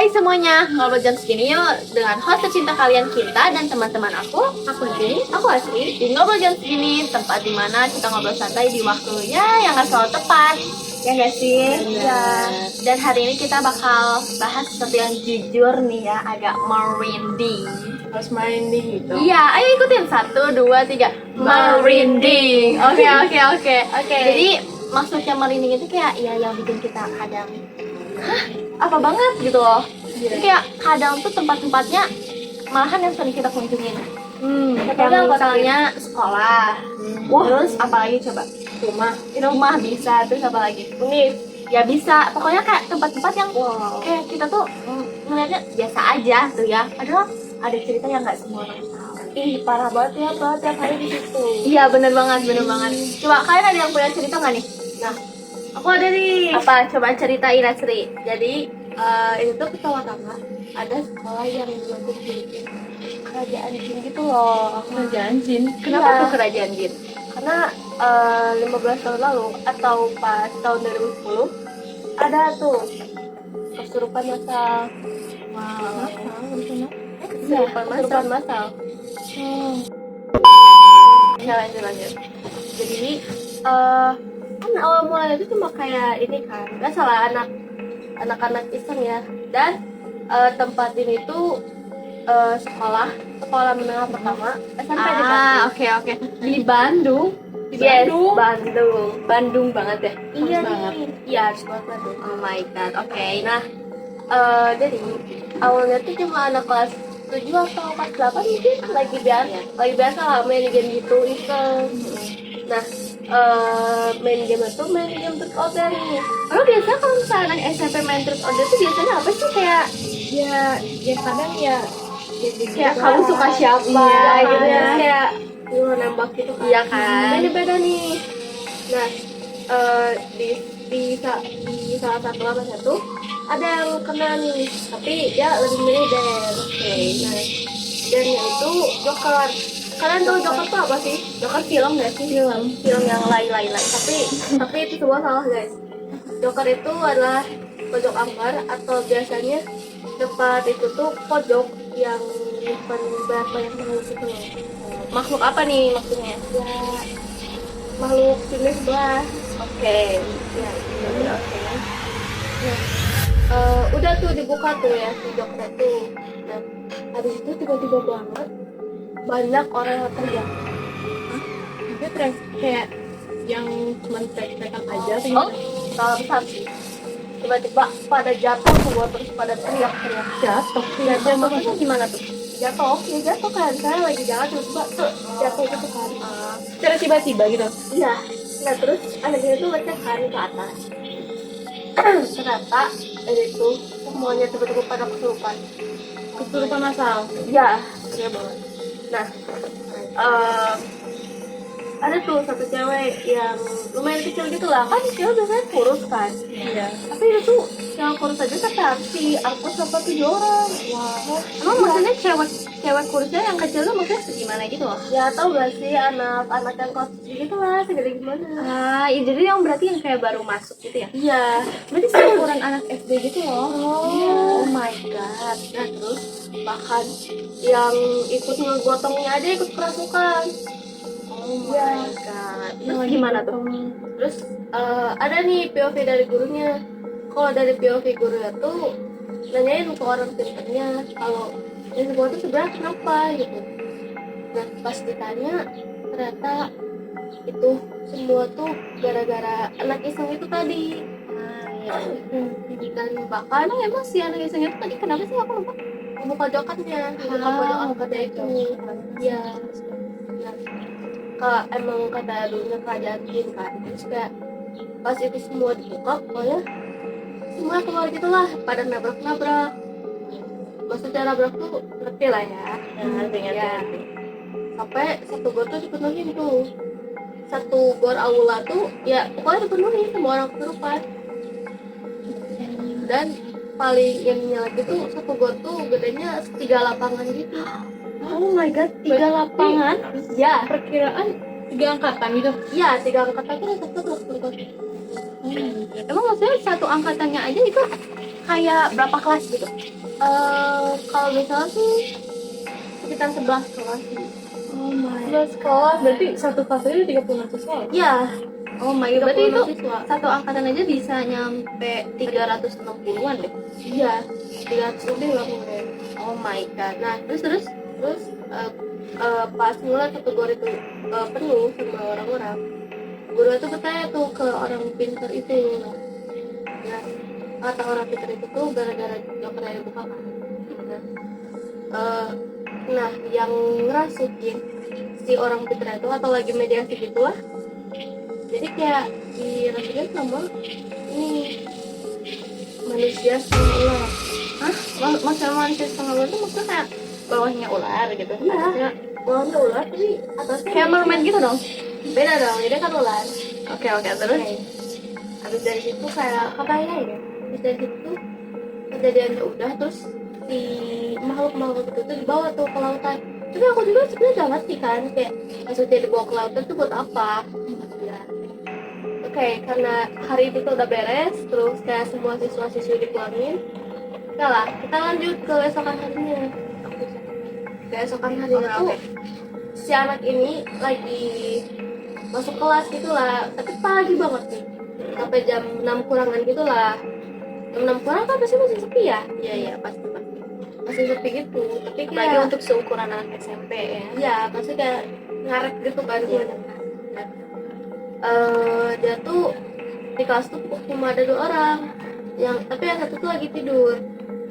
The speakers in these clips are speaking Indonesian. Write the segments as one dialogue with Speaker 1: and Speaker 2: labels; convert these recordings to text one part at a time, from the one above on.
Speaker 1: Hai semuanya, ngobrol jam segini yuk dengan host tercinta kalian Kinta dan teman-teman aku Jay, aku Asri. Di ngobrol jam segini, tempat dimana kita ngobrol santai di waktu yang gak selalu tepat. Ya gak sih? Ya. Dan hari ini kita bakal bahas sesuatu yang jujur nih ya, agak merinding.
Speaker 2: Harus merinding gitu.
Speaker 1: Iya, ayo ikutin 1, 2, 3. Merinding. Oke. Jadi maksudnya merinding itu kayak ya yang bikin kita kadang apa banget gitu loh. Jadi kayak kadang tuh tempat-tempatnya malahan yang sering kita kunjungin. Kayak misalnya sekolah. Terus apalagi coba? Rumah bisa, terus apa lagi? Ya bisa, pokoknya kayak tempat-tempat yang kayak kita tuh ngeliatnya biasa aja tuh ya. Padahal ada cerita yang nggak semua orang tahu.
Speaker 2: Ih, parah banget ya, tiap hari di situ.
Speaker 1: Iya bener banget. Coba kalian ada yang punya cerita nggak nih?
Speaker 2: Nah, aku ada nih.
Speaker 1: Apa? Coba ceritain Asri.
Speaker 2: Jadi itu tuh pertama-tama ada sekolah yang dibentuk di kerajaan jin gitu loh.
Speaker 1: Kerajaan jin. Kenapa
Speaker 2: Iya.
Speaker 1: tuh kerajaan jin?
Speaker 2: Karena 15 tahun lalu atau pas tahun 2010 ada tuh kesurupan massal. Kesurupan massal. Ya, lanjut. Jadi kan awal mulanya itu cuma kayak ini kan, nggak salah anak-anak iseng ya. Dan tempat ini tuh sekolah menengah pertama SMP di Bandung.
Speaker 1: Oke. Di Bandung.
Speaker 2: Yes,
Speaker 1: Bandung banget ya.
Speaker 2: Iya
Speaker 1: banget.
Speaker 2: nih. Iya, harus banget Bandung.
Speaker 1: Oh my god. Oke.
Speaker 2: Nah, jadi awalnya tuh cuma anak kelas 7 atau kelas 8 mungkin lagi biasa lah main game gitu iseng. Nah, main game truth or dare nih.
Speaker 1: Kalau biasanya kalau misalnya anak SMP main truth or dare tuh biasanya apa sih kayak
Speaker 2: Ya kadang ya
Speaker 1: kayak kamu suka siapa
Speaker 2: iya,
Speaker 1: gitu
Speaker 2: gitu
Speaker 1: ya.
Speaker 2: kayak nembak gitu kan.
Speaker 1: Iya kan?
Speaker 2: Beda-beda nih. Nah, di salah satu lapas itu ada yang kena nih, tapi dia lebih milih Dan. Nah, Dannya itu Joker. Kalian tahu Joker tuh apa sih? Joker film nggak sih? Film yang lain. Tapi itu semua salah guys. Joker itu adalah pojok angker atau biasanya tempat itu tuh pojok yang nyimpan banyak makhluk itu loh.
Speaker 1: Makhluk apa nih maksudnya?
Speaker 2: Ya, makhluk jenis sebelah.
Speaker 1: Oke.
Speaker 2: Ya, oke. Nah, udah tuh dibuka tuh ya si Joker tuh. Nah, habis itu tiba-tiba banget banyak orang yang teriak.
Speaker 1: Tapi terus kayak yang cuma teriak-teriakan aja sih.
Speaker 2: Salah besar sih. Tiba-tiba pada jatuh semua terus pada teriak-teriak.
Speaker 1: Jatuh maksudnya gimana tuh?
Speaker 2: Jatuh kan, saya lagi jalan tiba-tiba tuh jatuh gitu kan.
Speaker 1: Secara tiba-tiba gitu.
Speaker 2: Iya. Nah terus anaknya itu ngecek kan ke atas. Ternyata itu semuanya tiba-tiba pada kesurupan.
Speaker 1: Kesurupan masal.
Speaker 2: Iya, iya banget. Nah, ada tuh satu cewek yang lumayan kecil gitu lah, kan cewek biasanya kurus kan.
Speaker 1: Iya.
Speaker 2: Tapi itu tuh yang kurus aja tapi harus diangkut sama 7 orang. Wah.
Speaker 1: Emang maksudnya cewek kurusnya yang kecil tuh maksudnya segimana gitu loh?
Speaker 2: Ya tau gak sih anak yang kelas gitu lah, segede gimana.
Speaker 1: Ya jadi yang berarti yang kayak baru masuk gitu ya?
Speaker 2: Iya.
Speaker 1: Berarti seukuran anak SD gitu loh.
Speaker 2: Oh my god. Nah terus bahkan yang ikut ngegotongnya aja ikut kerasukan.
Speaker 1: Oh my god. Terus gimana tuh?
Speaker 2: Terus ada nih POV dari gurunya. Kalau dari POV gurunya tuh nanyain ke orang pinternya kalau ini semua tuh sebenarnya kenapa gitu. Nah pas ditanya ternyata itu semua tuh gara-gara anak iseng itu tadi. Dan bahkan emang si anak iseng itu tadi kenapa sih aku lupa? Membuka jokannya, pojok angkatnya itu. Iya. Nah, emang kata dulunya kerajaan jin kan, terus kayak pas itu semua dibuka, pokoknya semua keluar gitu lah, pada nabrak. Maksudnya nabrak tuh ngerti lah ya.
Speaker 1: Ngerti.
Speaker 2: Sampai satu gor tuh dipenuhin tuh. Satu gor aula tuh ya pokoknya dipenuhin semua orang kesurupan. Dan paling ininya lagi tuh satu gor tuh gedenya 3 lapangan gitu.
Speaker 1: Oh my god, 3 lapangan?
Speaker 2: Ya,
Speaker 1: Perkiraan 3 angkatan gitu?
Speaker 2: iya 3 angkatan tuh satu gor.
Speaker 1: Emang maksudnya satu angkatannya aja itu kayak berapa kelas gitu?
Speaker 2: Kalau misalnya tuh sekitar 11 kelas sih.
Speaker 1: Oh my.
Speaker 2: 11 kelas berarti satu kelas aja 36 siswa.
Speaker 1: Iya. Oh my god, berarti itu
Speaker 2: 36 siswa.
Speaker 1: satu angkatan aja bisa nyampe 360-an deh.
Speaker 2: Iya, 300 lebih lah kemarin.
Speaker 1: Oh my god.
Speaker 2: Nah, terus pas mulai kategori itu penuh sama orang-orang, guru itu bertanya tuh ke orang pintar itu. Nah, kata orang pintar itu tuh gara-gara dokternya dibuka kan. Nah, yang ngerasukin si orang pintar itu atau lagi mediasi gitu lah. Jadi kayak dirasukin sama ini manusia sama ular.
Speaker 1: Hah? Maksudnya manusia setengah ular tuh maksudnya kayak bawahnya ular gitu?
Speaker 2: Iya,
Speaker 1: Atasnya
Speaker 2: bawahnya ular tapi atasnya
Speaker 1: kayak mermaid gitu dong?
Speaker 2: beda dong, jadi kan ular.
Speaker 1: Oke, terus?
Speaker 2: Oke. Habis dari situ kayak kebayang ya. Habis dari situ kejadiannya udah, terus si makhluk itu tuh dibawa tuh ke lautan. Tapi aku juga sebenarnya gak ngerti kan kayak maksudnya dibawa ke lautan tuh buat apa? Ya. Oke, karena hari itu tuh udah beres, terus kayak semua siswa-siswi dipulangin. Oke lah, kita lanjut ke esokan harinya. Keesokan harinya tuh si anak ini lagi masuk kelas gitulah, tapi pagi banget nih, sampai jam 6 kurangan gitulah. Jam 6 kurang kan pasti masih sepi ya.
Speaker 1: Iya, pasti.
Speaker 2: Masih sepi gitu, tapi
Speaker 1: Apalagi
Speaker 2: kayak
Speaker 1: untuk seukuran anak SMP ya.
Speaker 2: ya pasti kayak ngaret gitu kan.
Speaker 1: Iya.
Speaker 2: Dia tuh di kelas tuh cuma ada 2 orang, tapi yang satu tuh lagi tidur,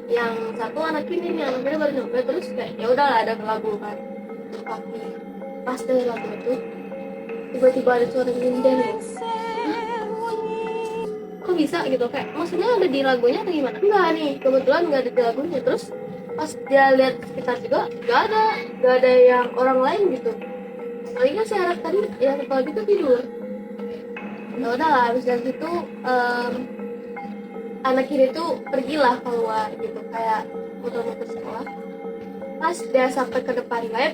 Speaker 2: yang satu anak ini nih, anak ini baru nyampe. Terus kayak ya udahlah, ada lagu kan. Tapi pas dari lagu itu tiba-tiba ada suara nyinden. Kok bisa gitu, kayak maksudnya ada di lagunya atau gimana? Enggak nih, kebetulan nggak ada di lagunya. Terus pas dia lihat sekitar juga nggak ada yang orang lain gitu. Paling kan si anak tadi yang satu lagi tuh tidur. Ya udahlah, habis dari situ anak ini tuh pergilah keluar gitu, kayak muter-muter sekolah. Pas dia sampai ke depan lab,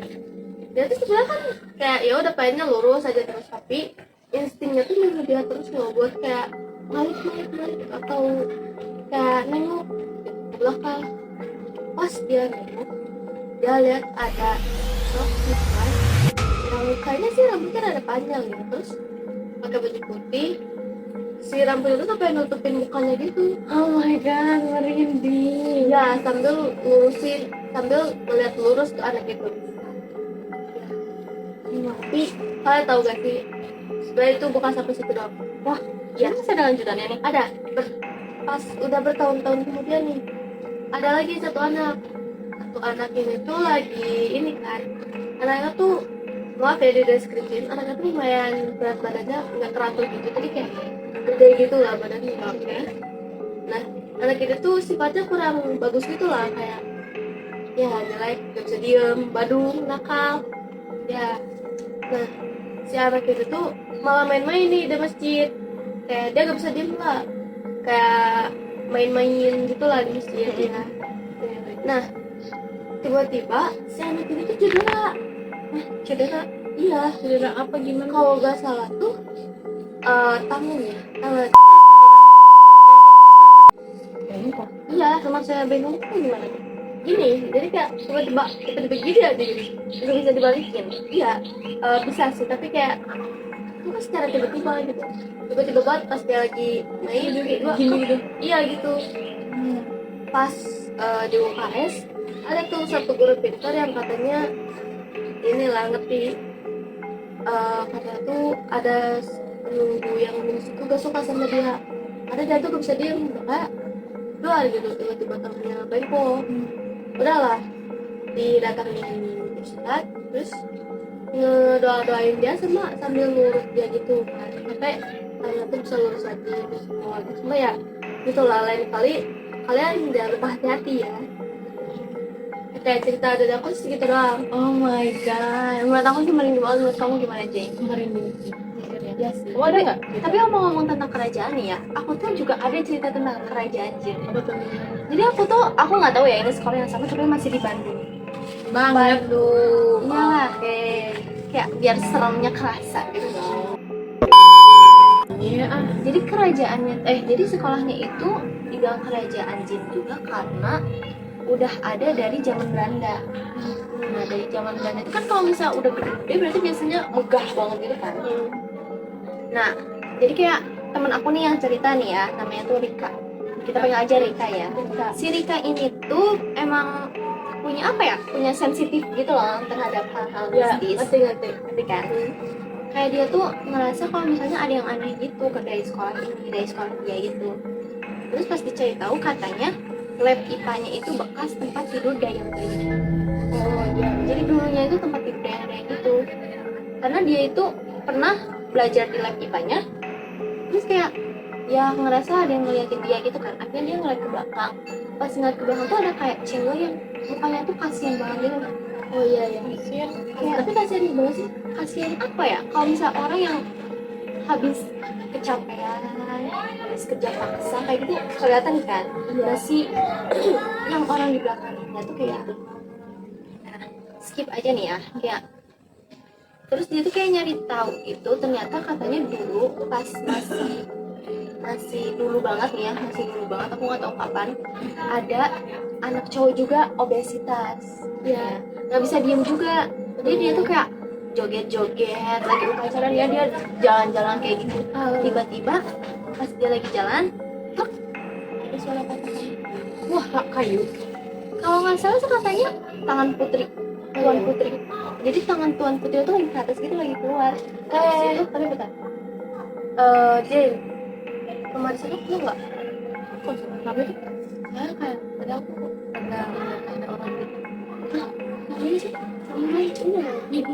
Speaker 2: dia tuh sebenarnya kan kayak ya udah pengennya lurus aja terus, tapi instingnya tuh nyuruh dia terus loh buat kayak balik atau kayak nengok ke belakang. Pas dia nengok, dia lihat ada sosok siswa yang mukanya sih rambutnya ada panjang gitu, terus pakai baju putih. Si rambut itu sampai nutupin mukanya gitu.
Speaker 1: Oh my god, merinding.
Speaker 2: Ya, sambil melihat lurus ke anak itu. Tapi kalian tahu gak sih, sebenarnya itu bukan sampai situ doang.
Speaker 1: Wah,
Speaker 2: Ya,
Speaker 1: masih ada lanjutannya nih.
Speaker 2: ada. Pas udah bertahun-tahun kemudian nih, ada lagi satu anak ini tuh lagi ini kan. Anaknya tuh, maaf ya di deskripsiin, anaknya tuh lumayan berat badannya, nggak teratur gitu, jadi kayak gede gitu lah badannya.
Speaker 1: Oke.
Speaker 2: Nah, anak itu tuh sifatnya kurang bagus gitu lah, kayak ya jelek, gak bisa diem, badung, nakal ya. Nah, si anak itu tuh malah main-main nih di masjid, kayak dia gak bisa diem lah, kayak main-main gitu lah di masjid ya. Nah, tiba-tiba si anak ini tuh cedera.
Speaker 1: Cedera?
Speaker 2: Iya,
Speaker 1: Cedera apa gimana?
Speaker 2: kalau gak salah tuh tangannya
Speaker 1: bengkok.
Speaker 2: iya.
Speaker 1: Sama saya bengkok itu gimana?
Speaker 2: Gini, jadi kayak tiba-tiba gini aja gitu,
Speaker 1: Nggak bisa dibalikin.
Speaker 2: iya. Bisa sih, tapi kayak itu kan secara tiba-tiba gitu, tiba-tiba banget pas dia lagi main tiba-tiba
Speaker 1: Gini gitu.
Speaker 2: iya gitu. Pas di UKS ada tuh satu guru pintar yang katanya inilah ngerti, katanya tuh ada penunggu yang minus itu gak suka sama dia. Dia tuh gak bisa diem, kayak doa gitu, tiba-tiba tangannya bengkok. Udahlah, didatangin ustad, terus ngedoa-doain dia sambil ngurus dia gitu kan, sampai tangannya tuh bisa lurus lagi terus semua ya gitulah. Lain kali kalian jangan lupa hati-hati ya. Kayak cerita dari aku segitu doang.
Speaker 1: Oh my god, menurut aku sih merinding banget. Menurut kamu gimana, Jay?
Speaker 2: Merinding ya sih.
Speaker 1: Oh, ada nggak? Tapi ngomong-ngomong tentang kerajaan nih ya, aku tuh juga ada cerita tentang kerajaan, Jay. Jadi aku nggak tahu ya ini sekolah yang sama, tapi masih di Bandung.
Speaker 2: Bandung.
Speaker 1: Iyalah, kayak biar seremnya kerasa gitu.
Speaker 2: Iya.
Speaker 1: Jadi kerajaannya, jadi sekolahnya itu dibilang kerajaan jin juga karena udah ada dari zaman Belanda. Nah dari zaman Belanda itu kan kalau misalnya udah gede-gede berarti biasanya megah banget gitu kan. Nah jadi kayak teman aku nih yang cerita nih ya, namanya tuh Rika, kita panggil aja Rika ya. Si Rika ini tuh emang punya apa ya, punya sensitif gitu loh terhadap hal-hal mistis. Ngerti kan? Kayak dia tuh ngerasa kalau misalnya ada yang aneh gitu ke dari sekolah ini, dari sekolah dia gitu. Terus pas dicari tahu katanya lab IPA-nya itu bekas tempat tidur Dayang Dayang. Oh iya, jadi dulunya itu tempat tidur Dayang Dayang gitu. Karena dia itu pernah belajar di lab IPA-nya, terus kayak ya ngerasa ada yang ngeliatin dia gitu kan. Akhirnya dia ngeliat ke belakang. Pas ngeliat ke belakang tuh ada kayak cewek yang mukanya tuh kasihan banget gitu. Oh iya ya, kasihan. Ya, tapi kasihan banget sih. Kasihan apa ya? Kalau misalnya orang yang habis kecapean, habis kerja paksa kayak gitu kelihatan kan. Masih yang orang di belakangnya tuh kayak gitu. Nah, skip aja nih ya, kayak terus dia tuh kayak nyari tahu itu ternyata katanya dulu pas masih dulu banget nih ya, masih dulu banget, aku nggak tahu kapan ada anak cowok juga obesitas ya, nggak bisa diem juga. Jadi dia tuh kayak joget-joget lagi upacara ya, dia jalan-jalan kayak gitu. Tiba-tiba pas dia lagi jalan tek, ada suara patahan. Wah, kayu. Kalau nggak salah sih katanya tangan putri, tuan putri. Jadi tangan tuan putri itu lagi ke atas gitu, lagi keluar. Itu tapi bentar. Jane, kemarin sana lu nggak? Kok kenapa itu? Saya kayak ada aku ada orang gitu. Hah? Ini sih sama itu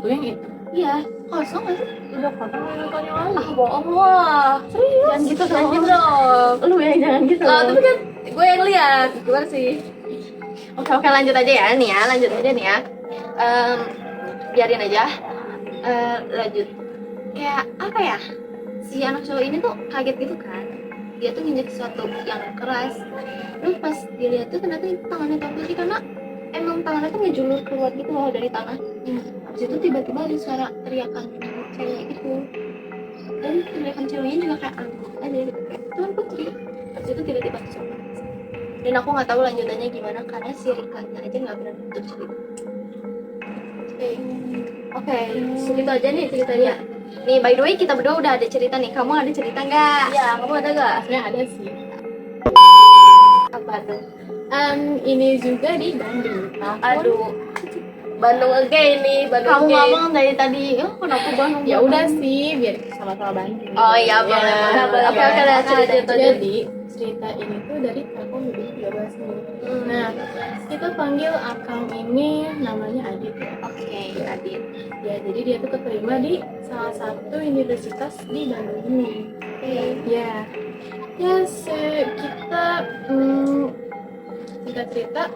Speaker 1: yang itu. Iya, kosong nggak sih? Udah kosong nonton yang lain. Ah, bohong wah. Serius? Jangan gitu dong. Jangan gitu dong. Lu yang jangan gitu. Lah, tapi kan gue yang lihat. Gimana sih? Oke, lanjut aja ya nih ya, lanjut aja nih ya. Biarin aja. Lanjut. Kayak apa ya? Si anak cowok ini tuh kaget gitu kan. Dia tuh nginjek sesuatu yang keras. Terus pas dilihat tuh ternyata itu tangannya Tuan Putri, karena emang tangannya tuh ngejulur keluar gitu loh dari tanah. Habis itu tiba-tiba ada suara teriakan cewek itu. Dan teriakan ceweknya juga kayak ada gitu, kayak Tuan Putri. Habis itu tiba-tiba suara. Dan aku nggak tahu lanjutannya gimana karena si Rikanya aja nggak berani untuk cerita. Oke, segitu aja nih ceritanya. Nih, by the way kita berdua udah ada cerita nih. Kamu ada cerita nggak? Iya, kamu ada nggak?
Speaker 3: Sebenarnya ada sih.
Speaker 1: Apa tuh?
Speaker 3: Ini juga di Bandung.
Speaker 1: Aduh,
Speaker 2: Bandung again nih, Bandung
Speaker 1: kamu
Speaker 2: again.
Speaker 1: ngomong dari tadi, kenapa Bandung?
Speaker 3: Ya udah sih, biar sama-sama Bandung.
Speaker 1: Oh iya, boleh. Oke, ada cerita.
Speaker 3: Jadi cerita ini tuh dari tahun 2013 nih. Nah, kita panggil akang ini namanya Adit ya.
Speaker 1: Oke, Adit.
Speaker 3: Ya, jadi dia tuh keterima di salah satu universitas di Bandung ini. Ya, ya kita singkat cerita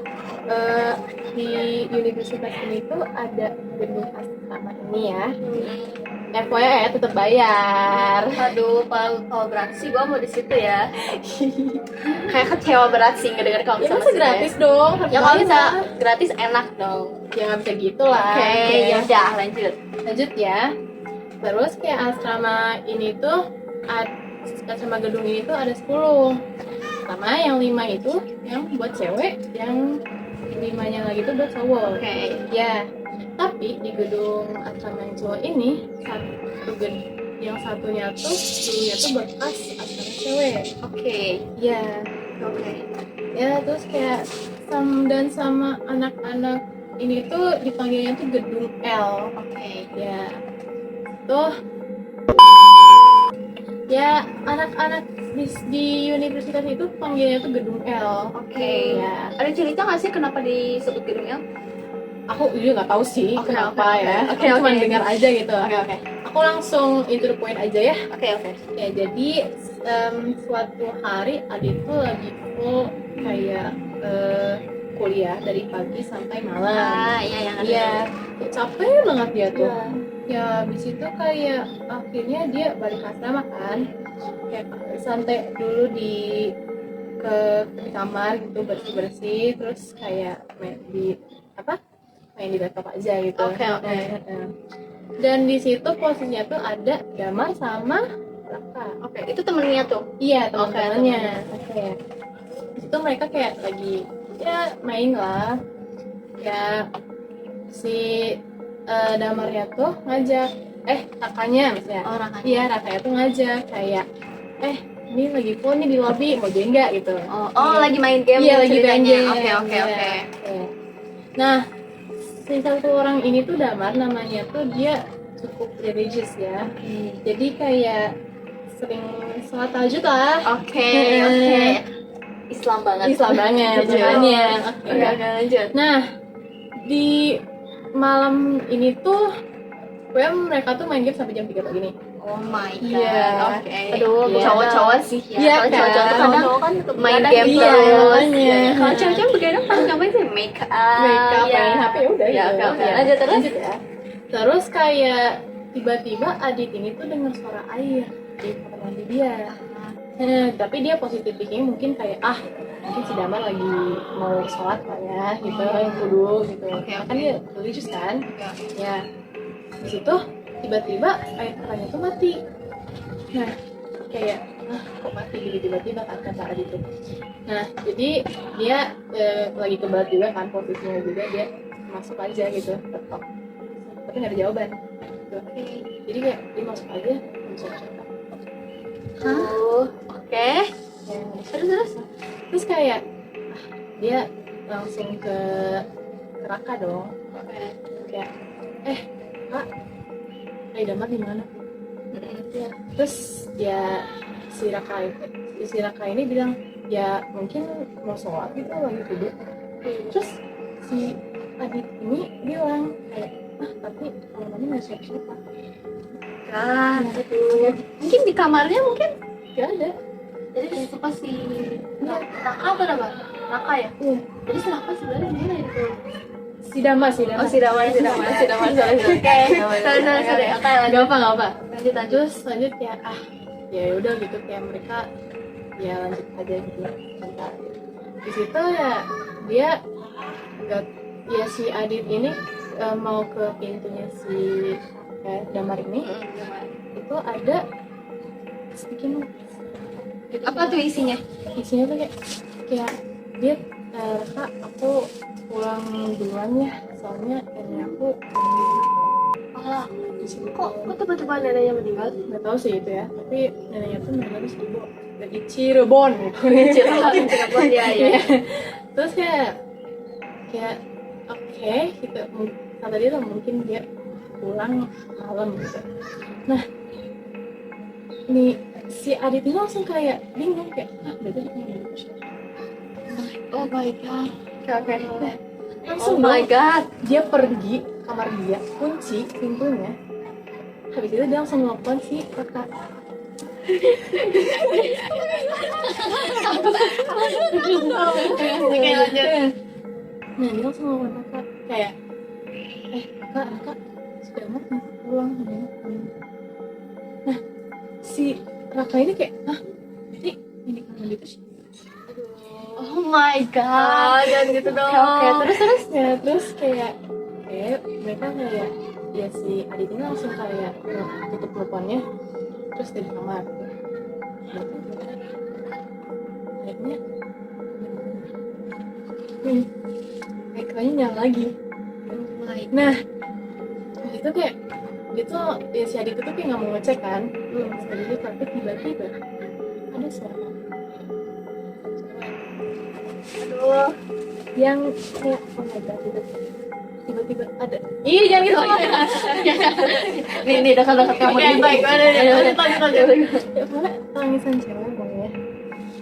Speaker 3: di universitas ini tuh ada gedung asrama ini ya. FYI ya, tetap bayar.
Speaker 1: Aduh, kalau beraksi gua mau di situ ya. Kayak kecewa berat sih ngedenger kamu
Speaker 3: Ya
Speaker 1: sama
Speaker 3: masa
Speaker 1: si
Speaker 3: gratis
Speaker 1: Teh.
Speaker 3: dong.
Speaker 1: Ya kalau bisa gratis enak dong.
Speaker 3: Ya nggak bisa gitu lah.
Speaker 1: Oke, ya udah lanjut.
Speaker 3: Lanjut ya. Terus kayak asrama ini tuh asrama gedung ini tuh ada 10. Sama yang 5 itu yang buat cewek, yang 5-nya lagi tuh buat cowok.
Speaker 1: Oke.
Speaker 3: Ya. Tapi di gedung asrama yang cowok ini yang satunya tuh dulunya tuh bekas asrama cewek.
Speaker 1: Oke.
Speaker 3: Ya.
Speaker 1: Oke.
Speaker 3: Ya terus kayak sama anak-anak ini tuh dipanggilnya tuh gedung L.
Speaker 1: Oke.
Speaker 3: Ya tuh ya anak-anak di universitas itu panggilnya tuh gedung L.
Speaker 1: Oke.
Speaker 3: Ya
Speaker 1: Ada cerita nggak sih kenapa disebut gedung L?
Speaker 3: aku juga nggak tahu sih
Speaker 1: Oke,
Speaker 3: kenapa
Speaker 1: oke.
Speaker 3: ya.
Speaker 1: Oke,
Speaker 3: Aku cuma
Speaker 1: oke.
Speaker 3: dengar aja gitu.
Speaker 1: Oke.
Speaker 3: Aku langsung into the point aja ya.
Speaker 1: Oke.
Speaker 3: Ya jadi suatu hari Adit tuh lagi full kayak kuliah dari pagi sampai malam.
Speaker 1: Ah, iya yang ada.
Speaker 3: Iya, capek banget dia tuh.
Speaker 2: Iya.
Speaker 3: Ya habis itu kayak akhirnya dia balik ke asrama kan, kayak santai dulu di kamar gitu, bersih terus kayak main di laptop aja gitu.
Speaker 1: Oke.
Speaker 3: Dan di situ posisinya tuh ada Damar sama Raka.
Speaker 1: Oke, itu temennya tuh.
Speaker 3: Iya,
Speaker 1: Oke,
Speaker 3: teman-temannya. Oke. situ mereka kayak lagi ya main lah, ya si Damarnya tuh ngajak Rakanya misalnya,
Speaker 1: Oh, Rakanya.
Speaker 3: iya Rakanya tuh ngajak kayak ini lagi full nih di lobby, mau join nggak gitu.
Speaker 1: Oh, lagi main game.
Speaker 3: Iya lagi main
Speaker 1: ceritanya.
Speaker 3: game.
Speaker 1: Oke.
Speaker 3: Iya. Nah, si satu orang ini tuh Damar, namanya tuh dia cukup religious ya. Jadi kayak sering sholat tahajud lah.
Speaker 1: Oke. Islam banget.
Speaker 3: Islam banget
Speaker 1: Lanjut.
Speaker 3: makanya.
Speaker 1: Oke, lanjut.
Speaker 3: Nah, di malam ini tuh mereka tuh main game sampai jam 3 pagi nih.
Speaker 1: Oh my god.
Speaker 3: Iya.
Speaker 1: Oke.
Speaker 2: Aduh,
Speaker 3: Iya.
Speaker 1: Cowok-cowok sih ya.
Speaker 3: Iya,
Speaker 1: Kalau cowok-cowok tuh
Speaker 3: kan?
Speaker 1: kadang
Speaker 2: Cowok kan
Speaker 1: main
Speaker 2: begadang
Speaker 1: game
Speaker 3: iya,
Speaker 1: terus.
Speaker 3: makanya.
Speaker 1: Kalau cewek-cewek begadang paling ngapain sih? Make up.
Speaker 3: Makeup, main HP ya udah
Speaker 1: Ya,
Speaker 3: gitu.
Speaker 1: oke.
Speaker 3: Iya.
Speaker 1: Lanjut terus.
Speaker 3: Lanjut ya. Terus kayak tiba-tiba Adit ini tuh dengar suara air di kamar mandi dia. Tapi dia positif thinking mungkin kayak mungkin si Damar lagi mau sholat lah ya gitu, kudu gitu.
Speaker 1: Oke.
Speaker 3: Kan dia religius kan. Ya. Di situ tiba-tiba air kerannya tuh mati. Nah, kayak kok mati gitu tiba-tiba kan kata Adit tuh. Nah, jadi dia lagi kebelet juga kan posisinya juga, dia masuk aja gitu ketok. Tapi nggak ada jawaban. Gitu. Jadi kayak dia masuk aja masuk cerita.
Speaker 1: Oke.
Speaker 3: Terus kayak dia langsung ke Raka dong. Kayak Kak, Damar di mana? Ya. Terus ya si Raka ini bilang ya mungkin mau sholat gitu lagi tidur. Terus si Adit ini bilang kayak tapi kalau nggak siapa-siapa.
Speaker 1: Kan. Mungkin di kamarnya mungkin.
Speaker 3: Gak ada.
Speaker 1: Jadi itu pas si Raka apa nama? Raka ya?
Speaker 3: Iya.
Speaker 1: Jadi si Raka sebenarnya mana itu?
Speaker 3: Si Damar.
Speaker 1: Oh, si Damar. Sorry. Oke. Sorry. Oke,
Speaker 3: Gak apa.
Speaker 1: lanjut.
Speaker 3: Terus lanjut ya ya udah gitu kayak mereka ya lanjut aja gitu cerita. Di situ ya dia ya si Adit ini mau ke pintunya si Damar ini, itu ada sticky note.
Speaker 1: Apa tuh isinya?
Speaker 3: Isinya tuh kayak dia Kak, aku pulang duluan ya, soalnya nenek aku di situ.
Speaker 2: Kok tiba-tiba neneknya meninggal?
Speaker 3: Nggak tahu sih itu ya, tapi neneknya tuh meninggal di Cirebon gitu.
Speaker 1: Cirebon ya.
Speaker 3: Terus kayak oke, gitu. Kata dia tuh mungkin dia pulang malam gitu. Nah, nih si Adit ini langsung kayak bingung kayak berarti dia punya siapa?
Speaker 1: Oh my god. Oke.
Speaker 3: Langsung
Speaker 1: Oh my god.
Speaker 3: dia pergi kamar dia, kunci pintunya. Habis itu dia langsung nelfon si kakak.
Speaker 1: Oke, lanjut.
Speaker 3: Nah, dia langsung nelfon kakak kayak kakak sudah mau pulang. Nah, si Raka ini kayak jadi ini kamar itu sih.
Speaker 1: Oh my god.
Speaker 2: Jangan gitu dong.
Speaker 1: Oke, terus.
Speaker 3: Ya, terus kayak mereka kayak ya si Adit ini langsung kayak tutup teleponnya terus dari kamar. Akhirnya ekrannya nyala lagi. Nah, itu kayak dia tuh ya si Adit itu kayak nggak mau ngecek kan, jadi tapi tiba-tiba ada suara
Speaker 2: Aduh.
Speaker 3: yang kayak oh my god, tiba-tiba ada jangan gitu.
Speaker 1: Nih dekat-dekat kamu
Speaker 2: Oke,
Speaker 1: ini.
Speaker 2: baik. Lanjut.
Speaker 3: Ya pokoknya tangisan cewek pokoknya.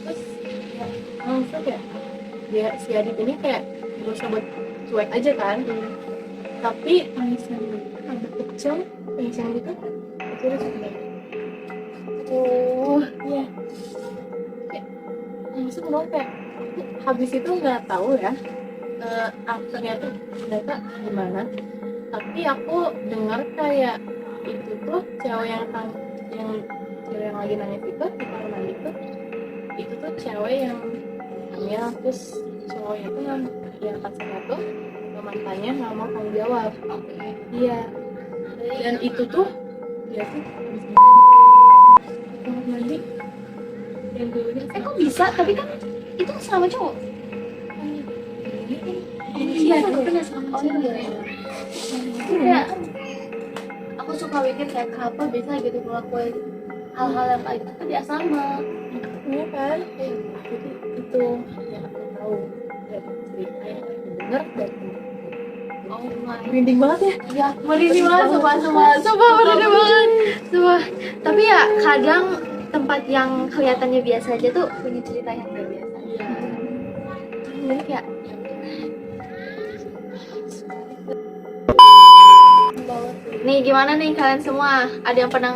Speaker 3: Terus ya, langsung kayak dia si Adit ini kayak berusaha buat cuek aja kan, tapi tangisan ada kecil, tangisan gitu kecil sudah iya kayak langsung dong kayak habis itu nggak tahu ya afternya tuh ternyata gimana, tapi aku dengar kayak itu tuh cewek yang cewek yang lagi nangis itu di kamar mandi itu tuh cewek yang hamil, terus cowoknya tuh yang pacarnya tuh mantannya nggak mau tanggung jawab. Iya, dan itu tuh dia tuh habis kamar mandi yang dulunya
Speaker 1: Kok bisa? Tapi kan Itu sama cowok.
Speaker 3: Iya, dulu pernah sama
Speaker 1: Oh
Speaker 3: cewek.
Speaker 1: iya. Kayak aku suka mikir kayak kenapa bisa gitu ngelakuin hal-hal yang kayak gitu di asrama.
Speaker 3: Iya kan? Jadi itu yang aku tahu dari cerita yang aku dengar dari teman.
Speaker 1: Oh my.
Speaker 3: Merinding banget ya.
Speaker 1: Ya, merinding banget, sumpah merinding banget. Sumpah. Tapi ya kadang tempat yang kelihatannya biasa aja tuh punya cerita yang gak biasa. Iya. Jadi kayak nih gimana nih kalian semua? Ada yang pernah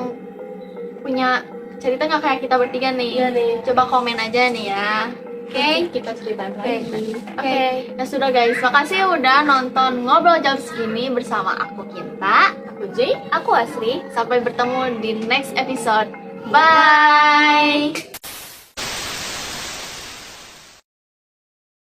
Speaker 1: punya cerita nggak kayak kita bertiga nih?
Speaker 2: Iya nih.
Speaker 1: Coba komen aja nih ya. Oke?
Speaker 3: Kita ceritain
Speaker 1: Oke.
Speaker 3: lagi.
Speaker 1: Oke. Ya sudah guys, makasih udah nonton ngobrol jam segini bersama aku Kinta, aku Jay, aku Asri. Sampai bertemu di next episode. Bye.